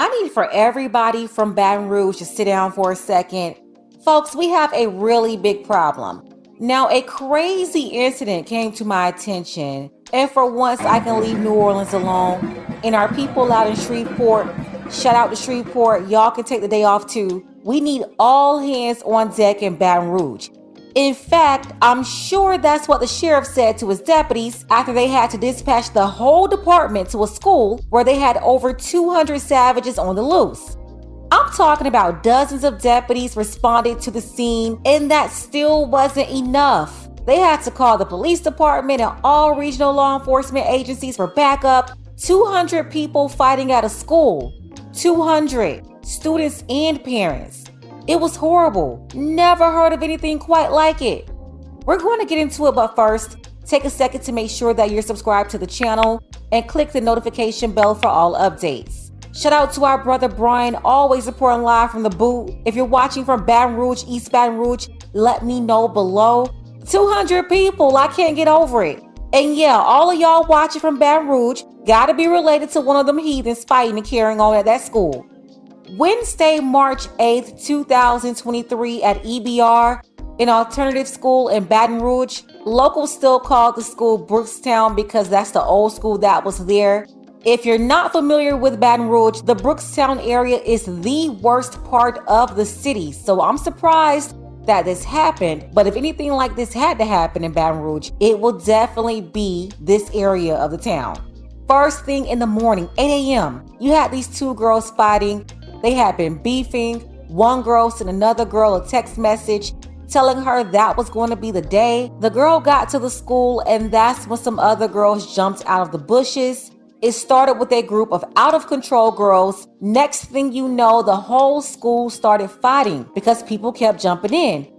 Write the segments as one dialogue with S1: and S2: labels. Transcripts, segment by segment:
S1: I need for everybody from Baton Rouge to sit down for a second. Folks, we have a really big problem. Now, a crazy incident came to my attention, and for once I can leave New Orleans alone. And our people out in Shreveport, shout out to Shreveport, y'all can take the day off too. We need all hands on deck in Baton Rouge. In fact, I'm sure that's what the sheriff said to his deputies after they had to dispatch the whole department to a school where they had over 200 savages on the loose. I'm talking about dozens of deputies responded to the scene, and that still wasn't enough. They had to call the police department and all regional law enforcement agencies for backup. 200 people fighting at a school. 200 students and parents. It was horrible. Never heard of anything quite like it. We're going to get into it, but first, take a second to make sure that you're subscribed to the channel and click the notification bell for all updates. Shout out to our brother Brian, always reporting live from the boot. If you're watching from Baton Rouge, East Baton Rouge, let me know below. 200 people, I can't get over it. And yeah, all of y'all watching from Baton Rouge gotta be related to one of them heathens fighting and carrying on at that school. Wednesday, March 8th, 2023 at EBR, an alternative school in Baton Rouge. Locals still call the school Brookstown because that's the old school that was there. If you're not familiar with Baton Rouge, the Brookstown area is the worst part of the city. So I'm surprised that this happened. But if anything like this had to happen in Baton Rouge, it will definitely be this area of the town. First thing in the morning, 8 a.m., you had these two girls fighting. They had been beefing. One girl sent another girl a text message telling her that was going to be the day. The girl got to the school, and that's when some other girls jumped out of the bushes. It started with a group of out-of-control girls. Next thing you know, the whole school started fighting because people kept jumping in.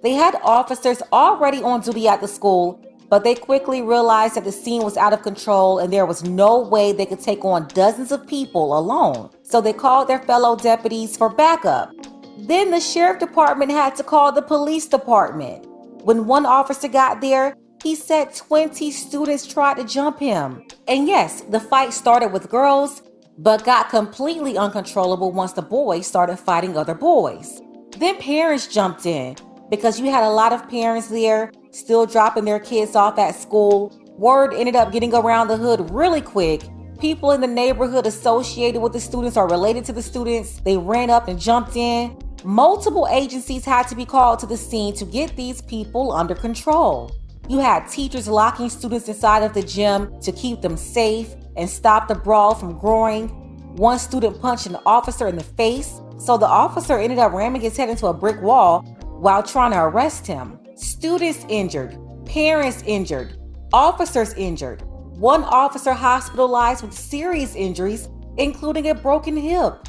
S1: They had officers already on duty at the school, but they quickly realized that the scene was out of control and there was no way they could take on dozens of people alone. So they called their fellow deputies for backup. Then the sheriff department had to call the police department. When one officer got there, he said 20 students tried to jump him. And yes, the fight started with girls, but got completely uncontrollable once the boys started fighting other boys. Then parents jumped in because you had a lot of parents there still dropping their kids off at school. Word ended up getting around the hood really quick. People in the neighborhood associated with the students or related to the students, they ran up and jumped in. Multiple agencies had to be called to the scene to get these people under control. You had teachers locking students inside of the gym to keep them safe and stop the brawl from growing. One student punched an officer in the face, so the officer ended up ramming his head into a brick wall while trying to arrest him. Students injured, parents injured, officers injured. One officer hospitalized with serious injuries, including a broken hip.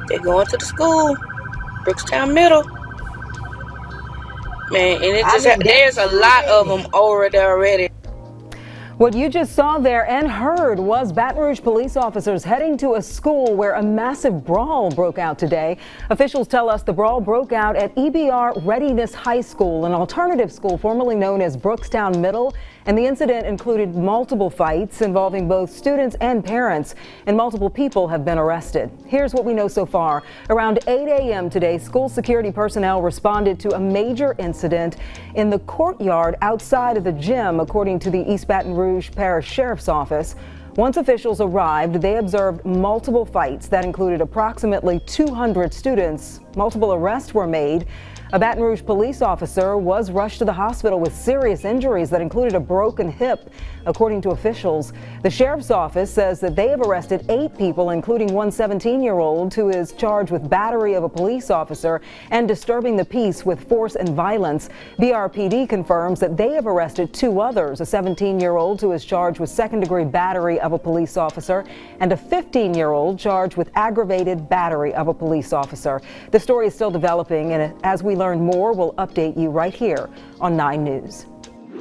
S2: They're going to the school, Brookstown Middle. Man, and there's a lot of them over there already.
S3: What you just saw there and heard was Baton Rouge police officers heading to a school where a massive brawl broke out today. Officials tell us the brawl broke out at EBR Readiness High School, an alternative school formerly known as Brookstown Middle. And the incident included multiple fights involving both students and parents, and multiple people have been arrested. Here's what we know so far. Around 8 a.m. today, school security personnel responded to a major incident in the courtyard outside of the gym, according to the East Baton Rouge Parish Sheriff's Office. Once officials arrived, they observed multiple fights that included approximately 200 students. Multiple arrests were made. A Baton Rouge police officer was rushed to the hospital with serious injuries that included a broken hip, according to officials. The sheriff's office says that they have arrested 8 people, including one 17-year-old who is charged with battery of a police officer and disturbing the peace with force and violence. BRPD confirms that they have arrested 2 others, a 17-year-old who is charged with second-degree battery of a police officer and a 15-year-old charged with aggravated battery of a police officer. The story is still developing, and as we learn more, we'll update you right here on 9 News.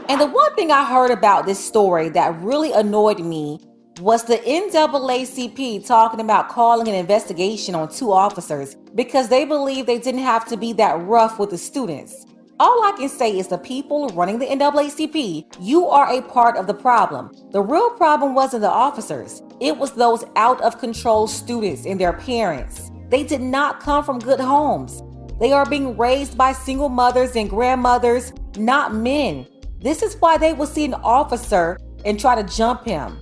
S1: And the one thing I heard about this story that really annoyed me was the NAACP talking about calling an investigation on 2 officers because they believe they didn't have to be that rough with the students. All I can say is the people running the NAACP, you are a part of the problem. The real problem wasn't the officers. It was those out-of-control students and their parents. They did not come from good homes. They are being raised by single mothers and grandmothers, not men. This is why they will see an officer and try to jump him.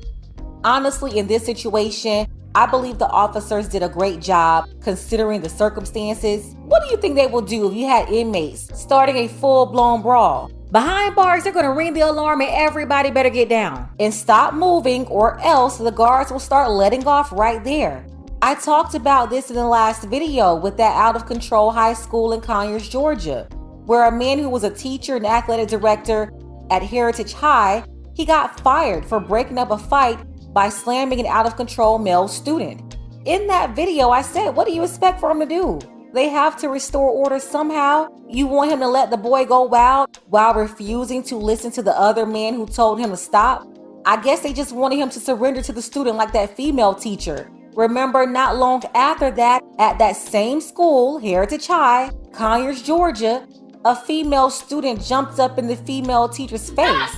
S1: Honestly, in this situation, I believe the officers did a great job considering the circumstances. What do you think they will do if you had inmates starting a full-blown brawl? Behind bars, they're going to ring the alarm and everybody better get down and stop moving, or else the guards will start letting off right there. I talked about this in the last video with that out-of-control high school in Conyers, Georgia, where a man who was a teacher and athletic director at Heritage High, he got fired for breaking up a fight by slamming an out-of-control male student. In that video, I said, what do you expect for him to do? They have to restore order somehow. You want him to let the boy go wild while refusing to listen to the other man who told him to stop? I guess they just wanted him to surrender to the student like that female teacher. Remember, not long after that, at that same school, Heritage High, Conyers, Georgia, a female student jumped up in the female teacher's face.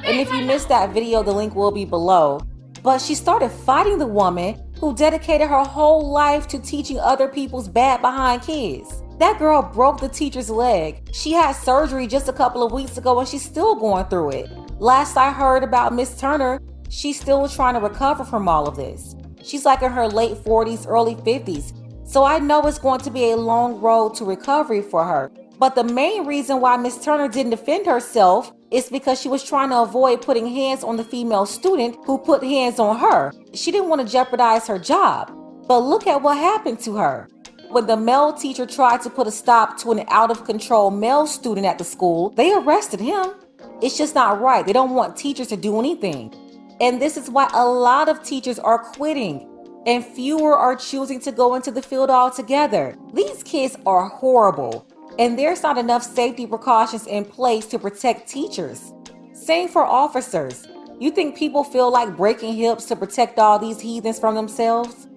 S1: And if you missed that video, the link will be below. But she started fighting the woman who dedicated her whole life to teaching other people's bad behind kids. That girl broke the teacher's leg. She had surgery just a couple of weeks ago and she's still going through it. Last I heard about Miss Turner, she's still trying to recover from all of this. She's like in her late 40s, early 50s. So I know it's going to be a long road to recovery for her. But the main reason why Miss Turner didn't defend herself is because she was trying to avoid putting hands on the female student who put hands on her. She didn't want to jeopardize her job. But look at what happened to her. When the male teacher tried to put a stop to an out-of-control male student at the school, they arrested him. It's just not right. They don't want teachers to do anything. And this is why a lot of teachers are quitting and fewer are choosing to go into the field altogether. These kids are horrible. And there's not enough safety precautions in place to protect teachers. Same for officers. You think people feel like breaking hips to protect all these heathens from themselves?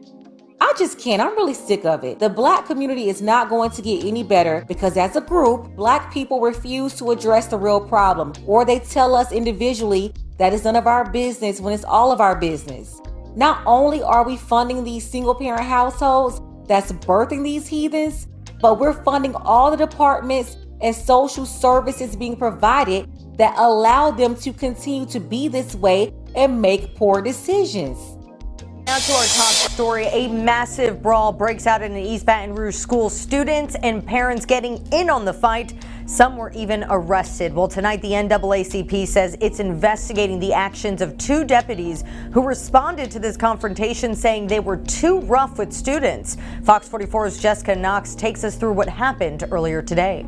S1: I just can't. I'm really sick of it. The Black community is not going to get any better because as a group, Black people refuse to address the real problem, or they tell us individually that it's none of our business when it's all of our business. Not only are we funding these single-parent households that's birthing these heathens, but we're funding all the departments and social services being provided that allow them to continue to be this way and make poor decisions.
S4: Now to our top story, a massive brawl breaks out in an East Baton Rouge school. Students and parents getting in on the fight. Some were even arrested. Well, tonight the NAACP says it's investigating the actions of two deputies who responded to this confrontation, saying they were too rough with students. Fox 44's Jessica Knox takes us through what happened earlier today.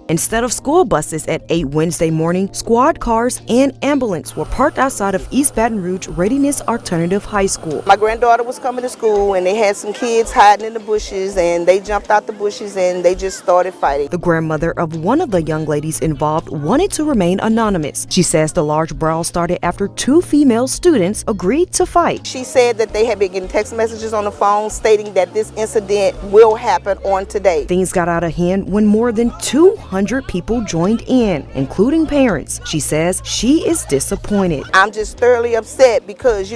S5: Instead of school buses at 8 Wednesday morning, squad cars and ambulance were parked outside of East Baton Rouge Readiness Alternative High School.
S2: My granddaughter was coming to school and they had some kids hiding in the bushes and they jumped out the bushes and they just started fighting.
S5: The grandmother of one of the young ladies involved wanted to remain anonymous. She says the large brawl started after two female students agreed to fight.
S2: She said that they had been getting text messages on the phone stating that this incident will happen on today.
S5: Things got out of hand when more than 200 people joined in, including parents. She says she is disappointed.
S2: I'm just thoroughly upset because,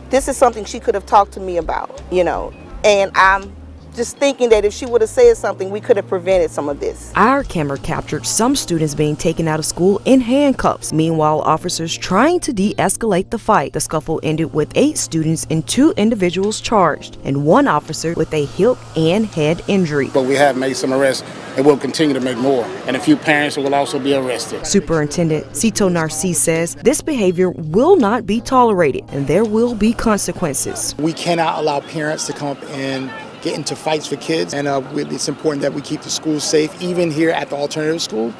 S2: this is something she could have talked to me about, and I'm just thinking that if she would have said something, we could have prevented some of this.
S5: Our camera captured some students being taken out of school in handcuffs. Meanwhile, officers trying to de-escalate the fight. The scuffle ended with 8 students and 2 individuals charged, and 1 officer with a hip and head injury.
S6: But we have made some arrests and we'll continue to make more. And a few parents will also be arrested.
S5: Superintendent Cito Narcisse says this behavior will not be tolerated and there will be consequences.
S7: We cannot allow parents to come up and get into fights for kids, and it's important that we keep the schools safe, even here at the alternative school.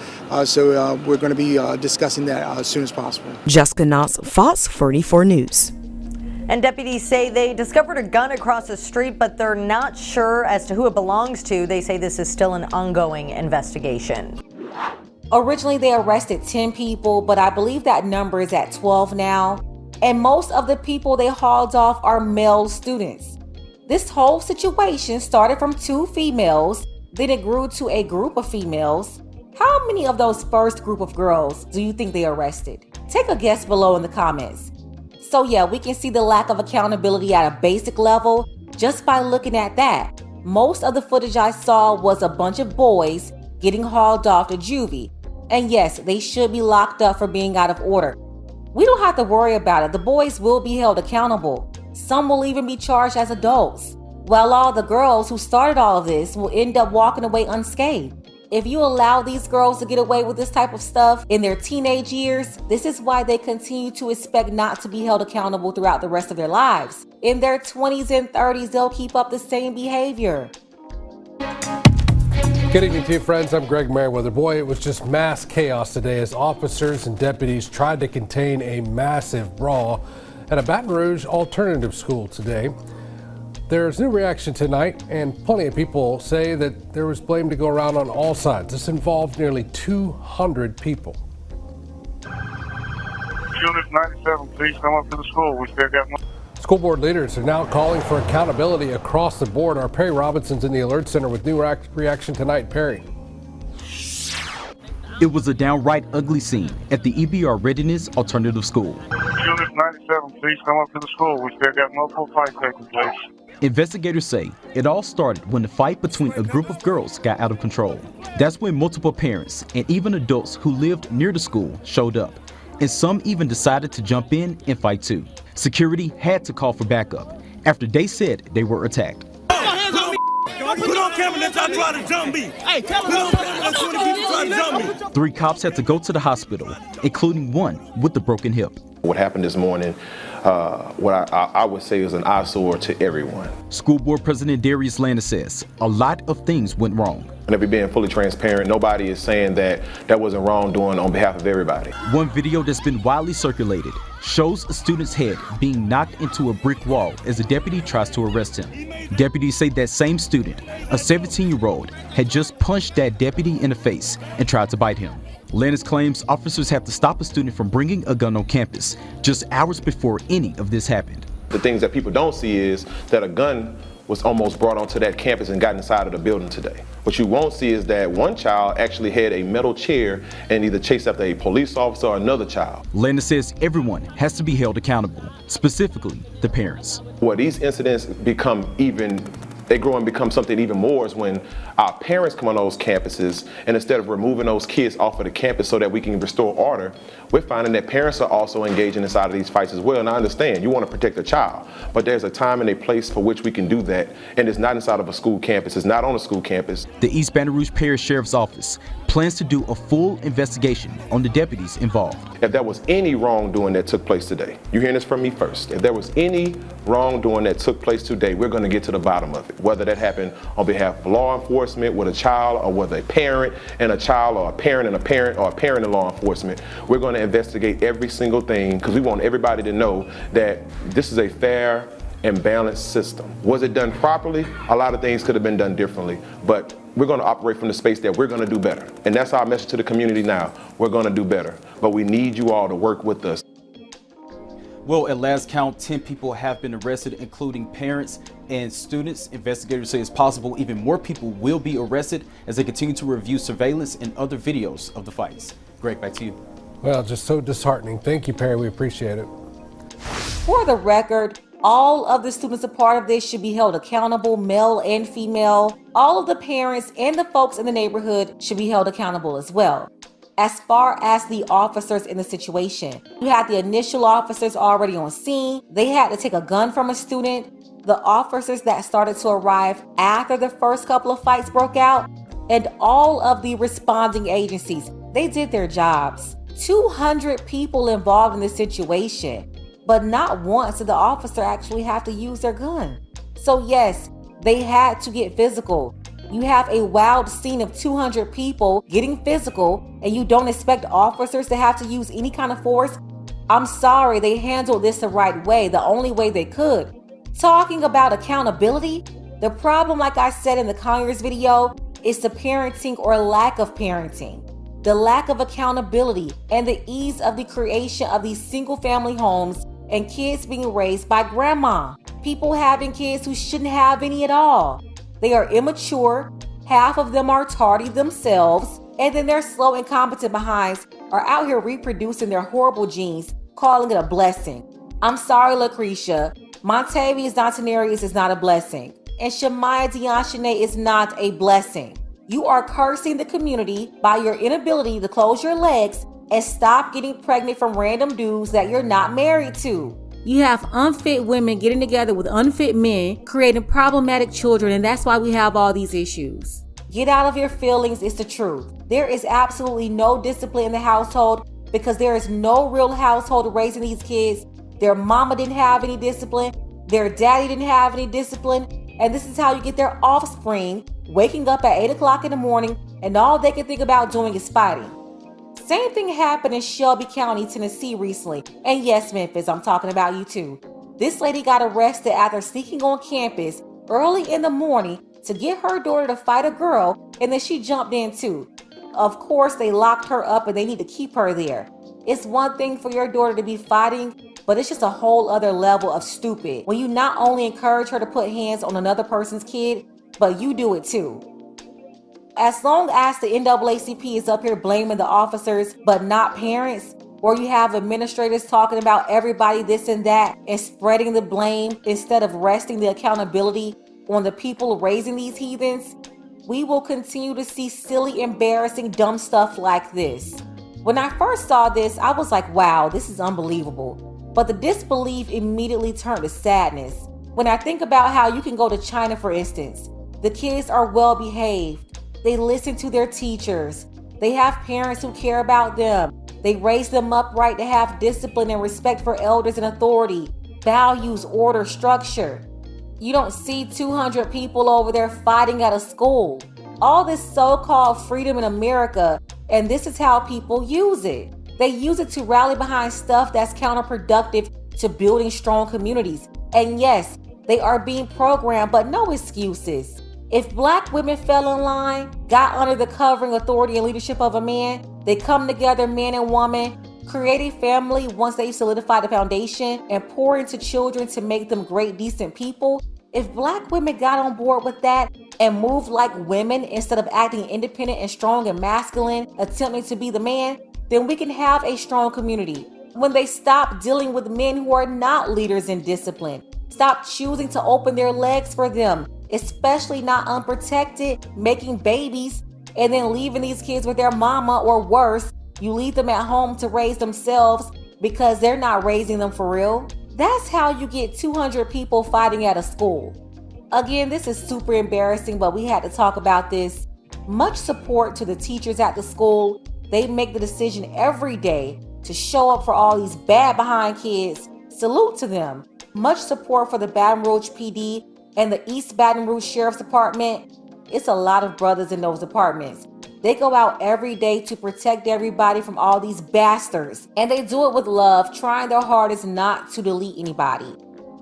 S7: So we're going to be discussing that as soon as possible.
S5: Jessica Knox, Fox 44 News.
S4: And deputies say they discovered a gun across the street, but they're not sure as to who it belongs to. They say this is still an ongoing investigation.
S1: Originally, they arrested 10 people, but I believe that number is at 12 now. And most of the people they hauled off are male students. This whole situation started from 2 females, then it grew to a group of females, How many of those first group of girls do you think they arrested? Take a guess below in the comments. So yeah, we can see the lack of accountability at a basic level just by looking at that. Most of the footage I saw was a bunch of boys getting hauled off to juvie. And yes, they should be locked up for being out of order. We don't have to worry about it. The boys will be held accountable. Some will even be charged as adults, while all the girls who started all of this will end up walking away unscathed. If you allow these girls to get away with this type of stuff in their teenage years, this is why they continue to expect not to be held accountable throughout the rest of their lives. In their 20s and 30s, they'll keep up the same behavior.
S8: Good evening to you, friends. I'm Greg Merriweather. Boy, it was just mass chaos today as officers and deputies tried to contain a massive brawl at a Baton Rouge alternative school today. There's new reaction tonight, and plenty of people say that there was blame to go around on all sides. This involved nearly 200 people.
S9: Unit 97, please come up to the school. We still got more.
S8: School board leaders are now calling for accountability across the board. Our Perry Robinson's in the Alert Center with new reaction tonight. Perry.
S10: It was a downright ugly scene at the EBR Readiness Alternative School.
S9: Unit 97, please come up to the school. We still got multiple fights taking place.
S10: Investigators say it all started when the fight between a group of girls got out of control. That's when multiple parents and even adults who lived near the school showed up, and some even decided to jump in and fight too. Security had to call for backup after they said they were attacked.
S11: Put on camera that y'all try to jump me. Hey, tell them people try to jump me.
S10: 3 cops had to go to the hospital, including one with a broken hip.
S12: What happened this morning, what I would say is an eyesore to everyone.
S10: School board president Darius Landis says a lot of things went wrong.
S12: And if we're being fully transparent, nobody is saying that wasn't wrongdoing on behalf of everybody.
S10: One video that's been widely circulated shows a student's head being knocked into a brick wall as a deputy tries to arrest him. Deputies say that same student, a 17-year-old, had just punched that deputy in the face and tried to bite him. Landis claims officers have to stop a student from bringing a gun on campus just hours before any of this happened.
S12: The things that people don't see is that a gun was almost brought onto that campus and got inside of the building today. What you won't see is that one child actually had a metal chair and either chased after a police officer or another child.
S10: Landis says everyone has to be held accountable, specifically the parents.
S12: Where these incidents they grow and become something even more is when our parents come on those campuses, and instead of removing those kids off of the campus so that we can restore order, we're finding that parents are also engaging inside of these fights as well. And I understand you want to protect the child, but there's a time and a place for which we can do that, and it's not inside of a school campus. It's not on a school campus.
S10: The East Baton Rouge Parish Sheriff's Office plans to do a full investigation on the deputies involved.
S12: If there was any wrongdoing that took place today, you're hearing this from me first. If there was any wrongdoing that took place today, we're going to get to the bottom of it. Whether that happened on behalf of law enforcement with a child, or whether a parent and a child, or a parent and a parent, or a parent and law enforcement, we're going to investigate every single thing because we want everybody to know that this is a fair and balanced system. Was it done properly? A lot of things could have been done differently, but we're going to operate from the space that we're going to do better. And that's our message to the community now. We're going to do better, but we need you all to work with us.
S13: Well, at last count, 10 people have been arrested, including parents and students. Investigators say it's possible even more people will be arrested as they continue to review surveillance and other videos of the fights. Greg, back to you.
S8: Well, just so disheartening. Thank you, Perry. We appreciate it.
S1: For the record, all of the students a part of this should be held accountable, male and female. All of the parents and the folks in the neighborhood should be held accountable as well. As far as the officers in the situation, you had the initial officers already on scene. They had to take a gun from a student. The officers that started to arrive after the first couple of fights broke out, and all of the responding agencies, they did their jobs. 200 people involved in this situation, but not once did the officer actually have to use their gun. So yes, they had to get physical. You have a wild scene of 200 people getting physical, and you don't expect officers to have to use any kind of force? I'm sorry, they handled this the right way, the only way they could. Talking about accountability, the problem, like I said in the Conyers video, is the parenting or lack of parenting. The lack of accountability and the ease of the creation of these single-family homes and kids being raised by grandma. People having kids who shouldn't have any at all. They are immature, half of them are tardy themselves, And then their slow, incompetent behinds are out here reproducing their horrible genes, calling it a blessing. I'm sorry, Lucretia. Montavious Dontanarius is not a blessing. And Shemaya Dianshane is not a blessing. You are cursing the community by your inability to close your legs and stop getting pregnant from random dudes that you're not married to. You have unfit women getting together with unfit men, creating problematic children, and that's why we have all these issues. Get out of your feelings, it's the truth. There is absolutely no discipline in the household because there is no real household raising these kids. Their mama didn't have any discipline, their daddy didn't have any discipline, and this is how you get their offspring waking up at 8 o'clock in the morning and all they can think about doing is fighting. Same thing happened in Shelby County, Tennessee recently. And yes, Memphis, I'm talking about you too. This lady got arrested after sneaking on campus early in the morning to get her daughter to fight a girl, and then she jumped in too. Of course, they locked her up and they need to keep her there. It's one thing for your daughter to be fighting, but it's just a whole other level of stupid when you not only encourage her to put hands on another person's kid, but you do it too. As long as the NAACP is up here blaming the officers but not parents, or you have administrators talking about everybody this and that and spreading the blame instead of resting the accountability on the people raising these heathens, we will continue to see silly, embarrassing, dumb stuff like this. When I first saw this, I was like, wow, this is unbelievable. But the disbelief immediately turned to sadness. When I think about how you can go to China, for instance, the kids are well behaved. They listen to their teachers. They have parents who care about them. They raise them up right to have discipline and respect for elders and authority, values, order, structure. You don't see 200 people over there fighting at a school. All this so-called freedom in America, and this is how people use it. They use it to rally behind stuff that's counterproductive to building strong communities. And yes, they are being programmed, but no excuses. If Black women fell in line, got under the covering, authority, and leadership of a man, they come together, man and woman, create a family once they solidify the foundation, and pour into children to make them great, decent people. If Black women got on board with that and moved like women instead of acting independent and strong and masculine, attempting to be the man, then we can have a strong community. When they stop dealing with men who are not leaders in discipline, stop choosing to open their legs for them, especially not unprotected, making babies, and then leaving these kids with their mama, or worse, you leave them at home to raise themselves because they're not raising them for real. That's how you get 200 people fighting at a school. Again, this is super embarrassing, but we had to talk about this. Much support to the teachers at the school. They make the decision every day to show up for all these bad behind kids. Salute to them. Much support for the Baton Rouge PD and the East Baton Rouge Sheriff's Department. It's a lot of brothers in those departments. They go out every day to protect everybody from all these bastards, and they do it with love, trying their hardest not to delete anybody.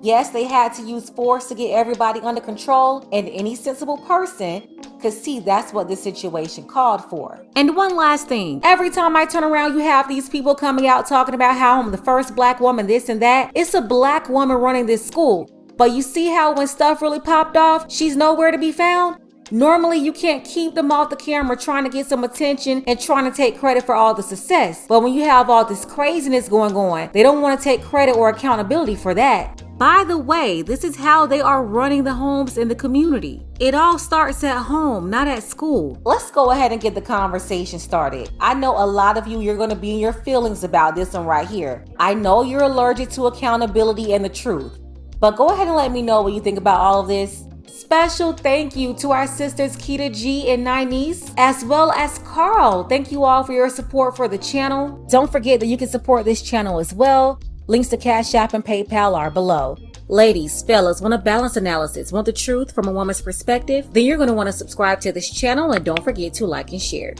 S1: Yes, they had to use force to get everybody under control, and any sensible person could see that's what this situation called for. And one last thing, every time I turn around, you have these people coming out talking about how I'm the first Black woman, this and that. It's a Black woman running this school. But you see how when stuff really popped off, she's nowhere to be found? Normally, you can't keep them off the camera trying to get some attention and trying to take credit for all the success. But when you have all this craziness going on, they don't want to take credit or accountability for that. By the way, this is how they are running the homes in the community. It all starts at home, not at school. Let's go ahead and get the conversation started. I know a lot of you're going to be in your feelings about this one right here. I know you're allergic to accountability and the truth. But go ahead and let me know what you think about all of this. Special thank you to our sisters Keita G and Ninese, as well as Carl. Thank you all for your support for the channel. Don't forget that you can support this channel as well. Links to Cash App and PayPal are below. Ladies, fellas, want a balanced analysis, want the truth from a woman's perspective? Then you're going to want to subscribe to this channel, and don't forget to like and share.